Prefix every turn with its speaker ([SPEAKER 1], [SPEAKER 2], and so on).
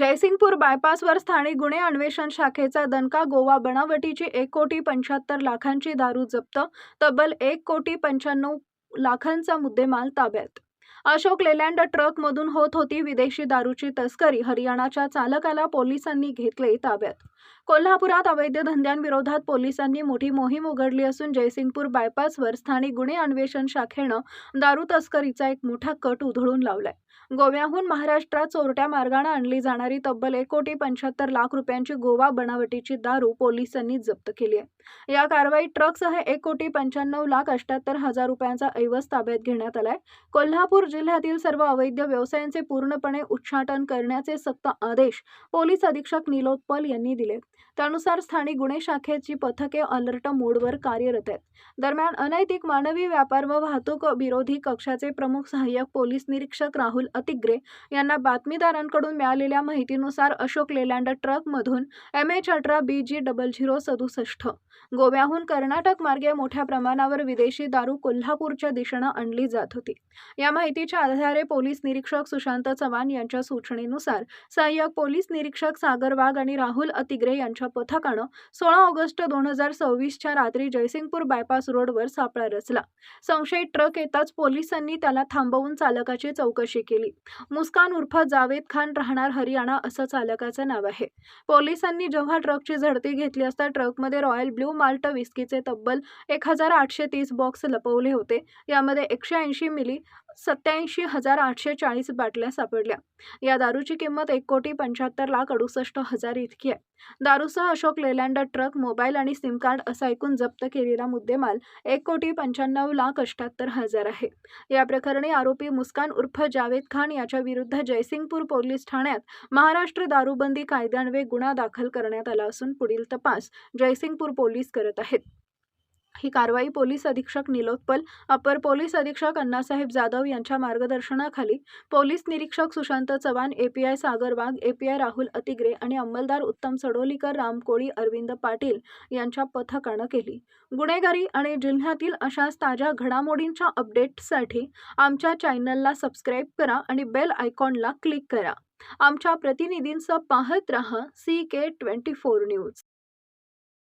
[SPEAKER 1] जयसिंगपूर बायपासवर स्थानिक गुन्हे अन्वेषण शाखेचा दणका गोवा बनावटीची 1,75,00,000ची दारू जप्त, तब्बल 1,95,00,000चा मुद्देमाल ताब्यात. अशोक लेलँड ट्रकमधून होत होती विदेशी दारूची तस्करी. हरियाणाच्या चालकाला पोलिसांनी घेतले ताब्यात. कोल्हापुरात अवैध धंद्यांविरोधात पोलिसांनी मोठी मोहीम उघडली असून जयसिंगपूर बायपासवर स्थानिक गुन्हे अन्वेषण शाखेनं दारू तस्करीचा एक मोठा कट उधळून लावलाय. गोव्याहून महाराष्ट्रात चोरट्या मार्गाने आणली जाणारी तब्बल 1,75,00,000 रुपयांची गोवा बनावटीची दारू पोलिसांनी जप्त केली आहे. या कारवाईत ट्रकसह 1,95,78,000 रुपयांचा ऐवज ताब्यात घेण्यात आलाय. कोल्हापूर जिल्ह्यातील सर्व अवैध व्यवसायांचे पूर्णपणे उच्चाटन करण्याचे सक्त आदेश पोलीस अधीक्षक निलोत्पल यांनी दिले. त्यानुसार स्थानिक गुन्हे शाखेची पथके अलर्ट मोडवर कार्यरत आहेत. दरम्यान अनैतिक मानवी व्यापार व वाहतूक विरोधी कक्षाचे प्रमुख सहाय्यक पोलीस निरीक्षक राहुल अतिग्रे यांना बातमीदारांकडून मिळालेल्या माहितीनुसार अशोक लेलँड ट्रकमधून MH18 BG0067 गोव्याहून कर्नाटक मार्गे मोठ्या प्रमाणावर विदेशी दारू कोल्हापूरच्या दिशेनं आणली जात होती. या माहितीच्या आधारे पोलीस निरीक्षक सुशांत चव्हाण यांच्या सूचनेनुसार सहाय्यक पोलीस निरीक्षक सागर वाघ आणि राहुल अतिग्रे यांच्या पथकानं 16 ऑगस्ट 2024च्या रात्री जयसिंगपूर बायपास रोडवर सापळा रचला. संशयित ट्रक येताच पोलिसांनी त्याला थांबवून चालकाची चौकशी केली. मुस्कान उर्फ जावेद खान, राहणार हरियाणा असं चालकाचं नाव आहे. पोलिसांनी जेव्हा ट्रकची झडती घेतली असता ट्रकमध्ये रॉयल ब्ल्यू माल्ट विस्कीचे तब्बल 1,830 बॉक्स लपवले होते. यामध्ये 180 मिली 87,840 बाटल्या सापडल्या. या दारूची किंमत 1,75,68,000 इतकी आहे. दारूसह अशोक लेलँड ट्रक, मोबाईल आणि सिम कार्ड असा एकूण जप्त केलेला मुद्देमाल 1,95,78,000 आहे. या प्रकरणी आरोपी मुस्कान उर्फ जावेद खान याच्या विरुद्ध जयसिंगपूर पोलीस ठाण्यात महाराष्ट्र दारूबंदी कायद्यान्वये गुन्हा दाखल करण्यात आला असून पुढील तपास जयसिंगपूर पोलीस करत आहेत. ही कारवाई पोलीस अधीक्षक निलोत्पल, अपर पोलीस अधीक्षक अण्णासाहेब जाधव यांच्या मार्गदर्शनाखाली पोलीस निरीक्षक सुशांत चव्हाण, API सागर वाघ, API राहुल अतिग्रे आणि अंमलदार उत्तम सडोलीकर, राम कोळी, अरविंद पाटील यांच्या पथकानं केली. गुन्हेगारी आणि जिल्ह्यातील अशाच ताज्या घडामोडींच्या अपडेट्ससाठी आमच्या चॅनलला सबस्क्राईब करा आणि बेल आयकॉनला क्लिक करा. आमच्या प्रतिनिधींचं पाहत रहा CK24 न्यूज.